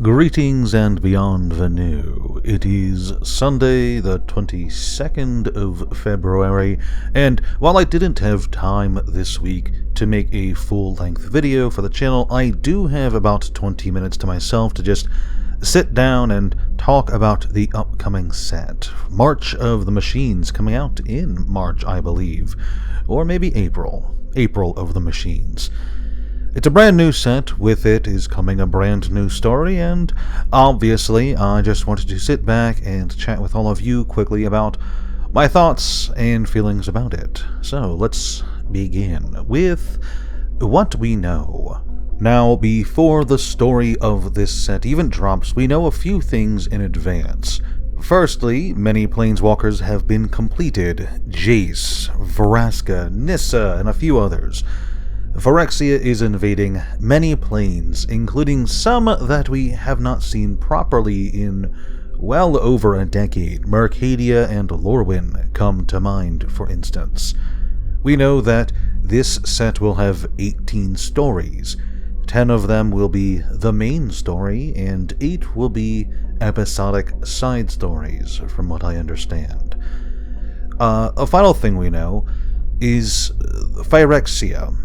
Greetings and beyond the new. It is Sunday, the 22nd of February, and while I didn't have time this week to make a full-length video for the channel, I do have about 20 minutes to myself to just sit down and talk about the upcoming set. March of the Machines, coming out in March, I believe, or maybe April. April of the Machines. It's a brand new set. With it is coming a brand new story, and obviously I just wanted to sit back and chat with all of you quickly about my thoughts and feelings about it. So let's begin with what we know. Now, before the story of this set even drops, we know a few things in advance. Firstly, many planeswalkers have been completed: Jace, Vraska, Nissa, and a few others. Phyrexia is invading many planes, including some that we have not seen properly in well over a decade. Mercadia and Lorwyn come to mind, for instance. We know that this set will have 18 stories. 10 of them will be the main story, and 8 will be episodic side stories, from what I understand. A final thing we know is Phyrexia.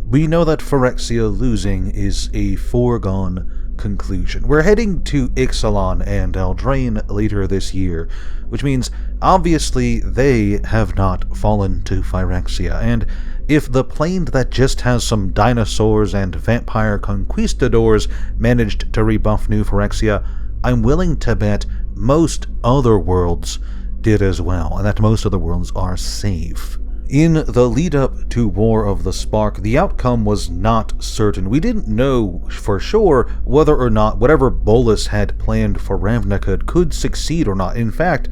We know that Phyrexia losing is a foregone conclusion. We're heading to Ixalan and Eldraine later this year, which means obviously they have not fallen to Phyrexia, and if the plane that just has some dinosaurs and vampire conquistadors managed to rebuff new Phyrexia, I'm willing to bet most other worlds did as well, and that most other worlds are safe. In the lead-up to War of the Spark, the outcome was not certain. We didn't know for sure whether or not whatever Bolas had planned for Ravnica could succeed or not. In fact,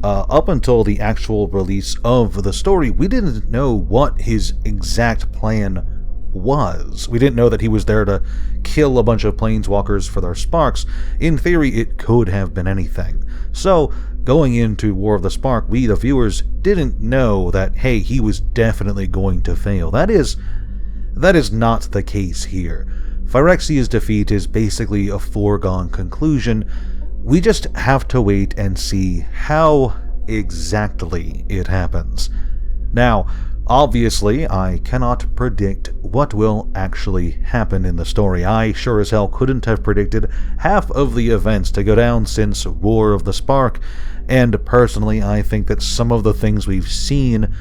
up until the actual release of the story, we didn't know what his exact plan was. We didn't know that he was there to kill a bunch of planeswalkers for their sparks. In theory, it could have been anything. So, going into War of the Spark, we, the viewers, didn't know that, hey, he was definitely going to fail. That is not the case here. Phyrexia's defeat is basically a foregone conclusion. We just have to wait and see how exactly it happens. Now, obviously, I cannot predict what will actually happen in the story. I sure as hell couldn't have predicted half of the events to go down since War of the Spark, and personally I think that some of the things we've seen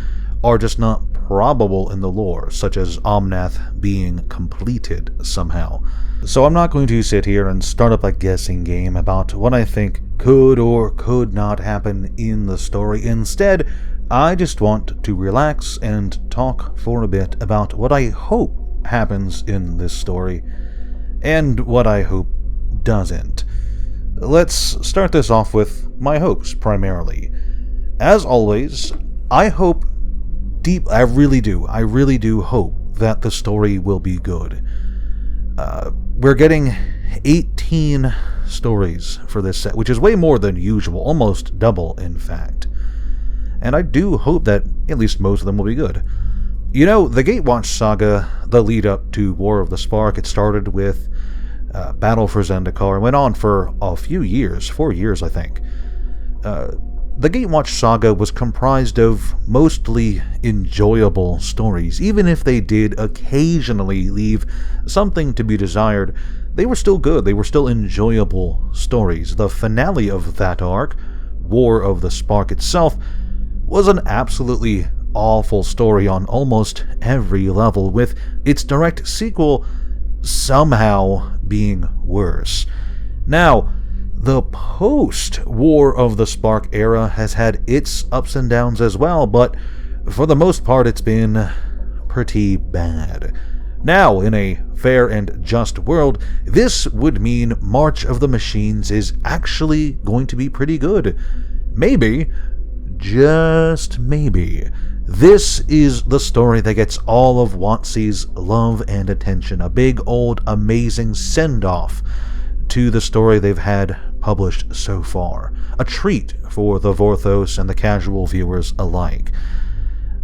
are just not probable in the lore, such as Omnath being completed somehow. So I'm not going to sit here and start up a guessing game about what I think could or could not happen in the story. Instead, I just want to relax and talk for a bit about what I hope happens in this story, and what I hope doesn't. Let's start this off with my hopes, primarily. As always, I hope I really do hope that the story will be good. We're getting 18 stories for this set, which is way more than usual, almost double, in fact. And I do hope that at least most of them will be good. You know, the Gatewatch saga, the lead-up to War of the Spark, it started with Battle for Zendikar and went on for a few years, 4 years, I think. The Gatewatch saga was comprised of mostly enjoyable stories. Even if they did occasionally leave something to be desired, they were still good. They were still enjoyable stories. The finale of that arc, War of the Spark itself, was an absolutely awful story on almost every level, with its direct sequel somehow being worse. Now, the post-War of the Spark era has had its ups and downs as well, but for the most part it's been pretty bad. Now, in a fair and just world, this would mean March of the Machines is actually going to be pretty good. Maybe, just maybe, this is the story that gets all of WotC's love and attention. A big, old, amazing send-off to the story they've had published so far. A treat for the Vorthos and the casual viewers alike.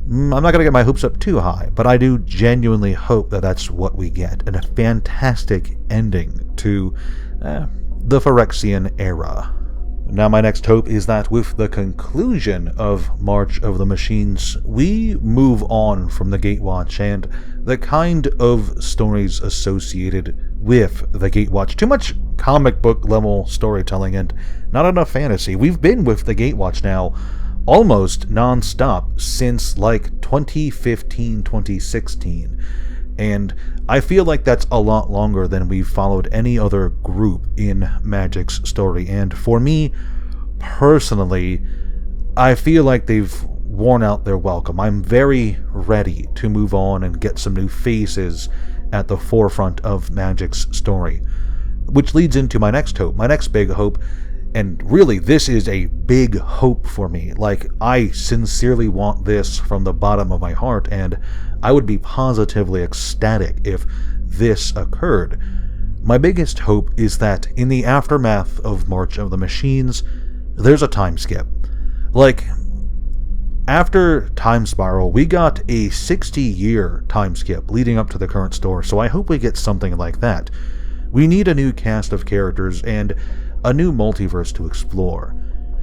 I'm not going to get my hopes up too high, but I do genuinely hope that that's what we get, and a fantastic ending to the Phyrexian era. Now, my next hope is that with the conclusion of March of the Machines, we move on from the Gatewatch and the kind of stories associated with the Gatewatch. Too much comic book level storytelling and not enough fantasy. We've been with the Gatewatch now almost non-stop since like 2015, 2016. And I feel like that's a lot longer than we've followed any other group in Magic's story. And for me, personally, I feel like they've worn out their welcome. I'm very ready to move on and get some new faces at the forefront of Magic's story. Which leads into my next hope, my next big hope. And really, this is a big hope for me. Like, I sincerely want this from the bottom of my heart, and I would be positively ecstatic if this occurred. My biggest hope is that in the aftermath of March of the Machines, there's a time skip. Like, after Time Spiral, we got a 60-year time skip leading up to the current story, so I hope we get something like that. We need a new cast of characters and a new multiverse to explore.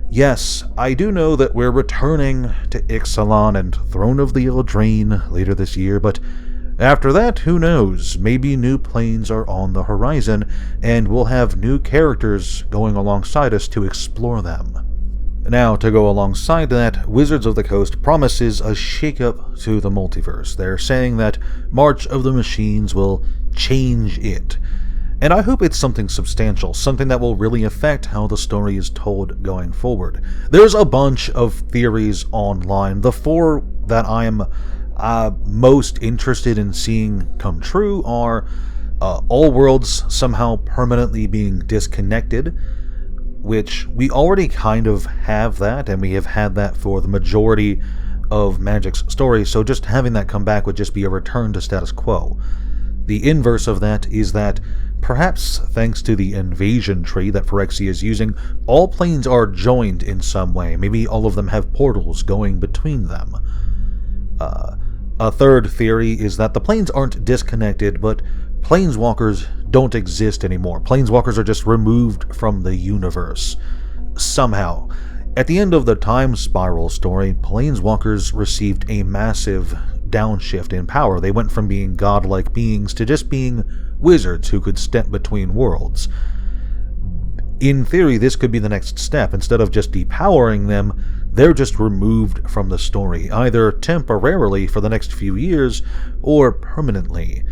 Yes, I do know that we're returning to Ixalan and Throne of the Eldraine later this year, but after that, who knows? Maybe new planes are on the horizon, and we'll have new characters going alongside us to explore them. Now, to go alongside that, Wizards of the Coast promises a shakeup to the multiverse. They're saying that March of the Machines will change it. And I hope it's something substantial, something that will really affect how the story is told going forward. There's a bunch of theories online. The four that I'm most interested in seeing come true are all worlds somehow permanently being disconnected, which we already kind of have that, and we have had that for the majority of Magic's story, so just having that come back would just be a return to status quo. The inverse of that is that perhaps thanks to the invasion tree that Phyrexia is using, all planes are joined in some way. Maybe all of them have portals going between them. A third theory is that the planes aren't disconnected, but planeswalkers don't exist anymore. Planeswalkers are just removed from the universe. Somehow. At the end of the Time Spiral story, planeswalkers received a massive downshift in power. They went from being godlike beings to just being wizards who could step between worlds. In theory, this could be the next step. Instead of just depowering them, they're just removed from the story, either temporarily for the next few years, or permanently.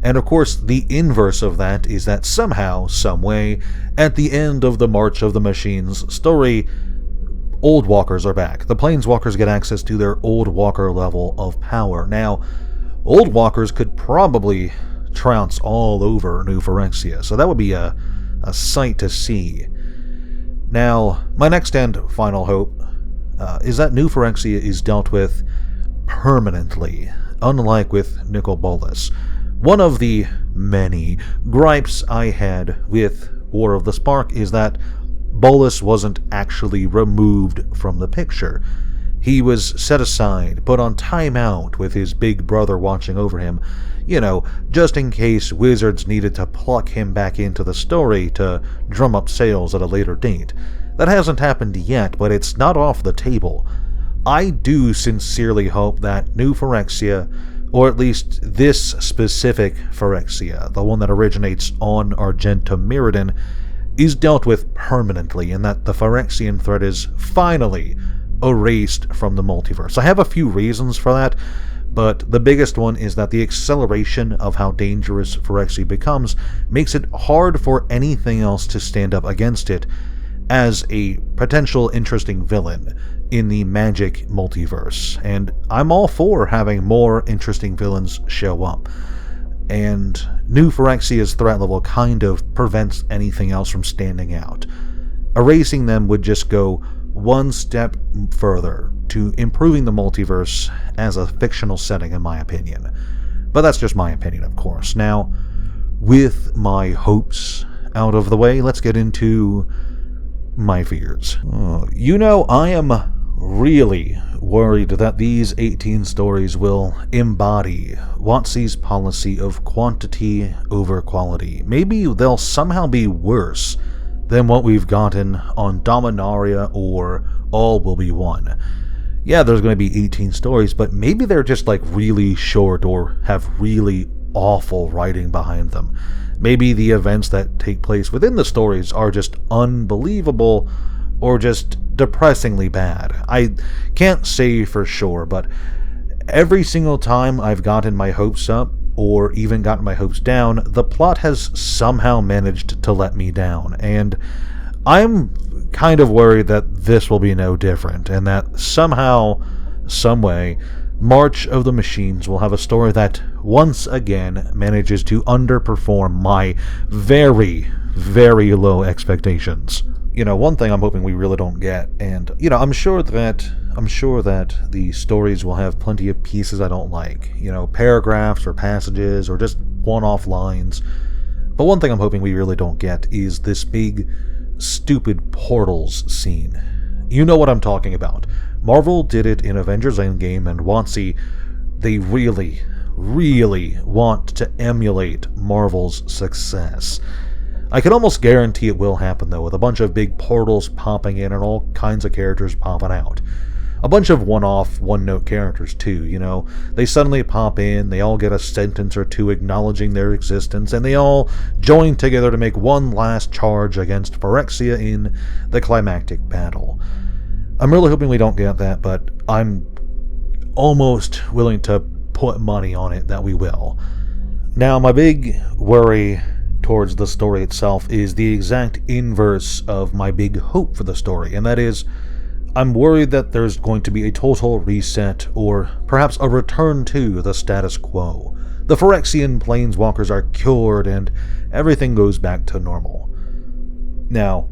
And of course, the inverse of that is that somehow, someway, at the end of the March of the Machines story, Old Walkers are back. The Planeswalkers get access to their Old Walker level of power. Now, Old Walkers could probably trounce all over New Phyrexia, so that would be a sight to see. Now, my next and final hope is that New Phyrexia is dealt with permanently, unlike with Nicol Bolas. One of the many gripes I had with War of the Spark is that Bolas wasn't actually removed from the picture. He was set aside, put on timeout with his big brother watching over him, just in case Wizards needed to pluck him back into the story to drum up sales at a later date. That hasn't happened yet, but it's not off the table. I do sincerely hope that New Phyrexia, or at least this specific Phyrexia, the one that originates on Argentum Mirrodin, is dealt with permanently, and that the Phyrexian threat is finally erased from the multiverse. I have a few reasons for that, but the biggest one is that the acceleration of how dangerous Phyrexia becomes makes it hard for anything else to stand up against it as a potential interesting villain in the Magic multiverse. And I'm all for having more interesting villains show up. And New Phyrexia's threat level kind of prevents anything else from standing out. Erasing them would just go one step further to improving the multiverse as a fictional setting, in my opinion. But that's just my opinion, of course. Now, with my hopes out of the way, let's get into my fears. I am really worried that these 18 stories will embody WotC's policy of quantity over quality. Maybe they'll somehow be worse than what we've gotten on Dominaria or All Will Be One. Yeah, there's going to be 18 stories, but maybe they're just like really short or have really awful writing behind them. Maybe the events that take place within the stories are just unbelievable or just depressingly bad. I can't say for sure, but every single time I've gotten my hopes up or even gotten my hopes down, the plot has somehow managed to let me down, and I'm kind of worried that this will be no different, and that somehow, someway, March of the Machines will have a story that once again manages to underperform my very, very low expectations. One thing I'm hoping we really don't get, and I'm sure that the stories will have plenty of pieces I don't like, paragraphs or passages or just one-off lines. But one thing I'm hoping we really don't get is this big, stupid portals scene. You know what I'm talking about. Marvel did it in Avengers Endgame, and WotC, they really, really want to emulate Marvel's success. I can almost guarantee it will happen, though, with a bunch of big portals popping in and all kinds of characters popping out. A bunch of one-off, one-note characters, too, They suddenly pop in, they all get a sentence or two acknowledging their existence, and they all join together to make one last charge against Phyrexia in the climactic battle. I'm really hoping we don't get that, but I'm almost willing to put money on it that we will. Now, my big worry towards the story itself is the exact inverse of my big hope for the story, and that is, I'm worried that there's going to be a total reset, or perhaps a return to the status quo. The Phyrexian planeswalkers are cured, and everything goes back to normal. Now,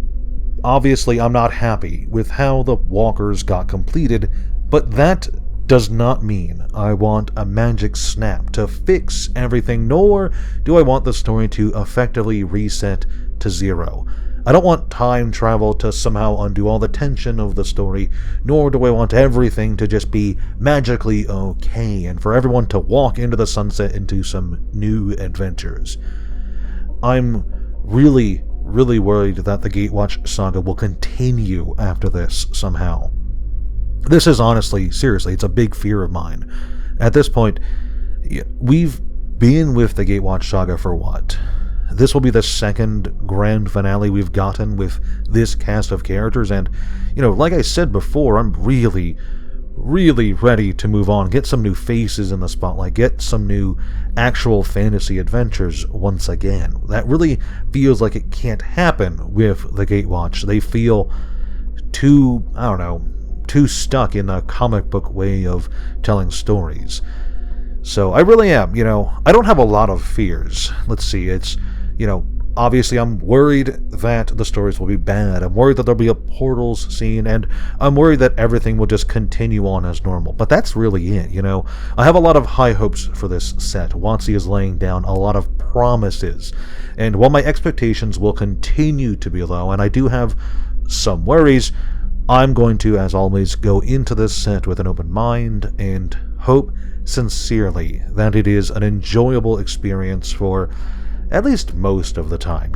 obviously I'm not happy with how the walkers got completed, but that does not mean I want a magic snap to fix everything, nor do I want the story to effectively reset to zero. I don't want time travel to somehow undo all the tension of the story, nor do I want everything to just be magically okay and for everyone to walk into the sunset into some new adventures. I'm really, really worried that the Gatewatch saga will continue after this somehow. This is honestly, seriously, it's a big fear of mine. At this point, we've been with the Gatewatch saga for what? This will be the second grand finale we've gotten with this cast of characters, and, like I said before, I'm really, really ready to move on, get some new faces in the spotlight, get some new actual fantasy adventures once again. That really feels like it can't happen with the Gatewatch. They feel too stuck in a comic book way of telling stories. So I really am, I don't have a lot of fears. Let's see, it's, obviously I'm worried that the stories will be bad. I'm worried that there'll be a portals scene, and I'm worried that everything will just continue on as normal. But that's really it, I have a lot of high hopes for this set. WotC is laying down a lot of promises, and while my expectations will continue to be low, and I do have some worries, I'm going to, as always, go into this set with an open mind and hope sincerely that it is an enjoyable experience for at least most of the time,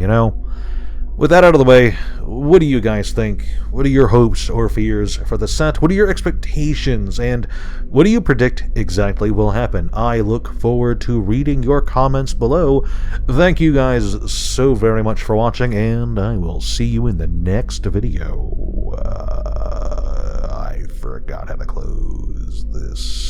With that out of the way, what do you guys think? What are your hopes or fears for the set? What are your expectations? And what do you predict exactly will happen? I look forward to reading your comments below. Thank you guys so very much for watching, and I will see you in the next video. I forgot how to close this.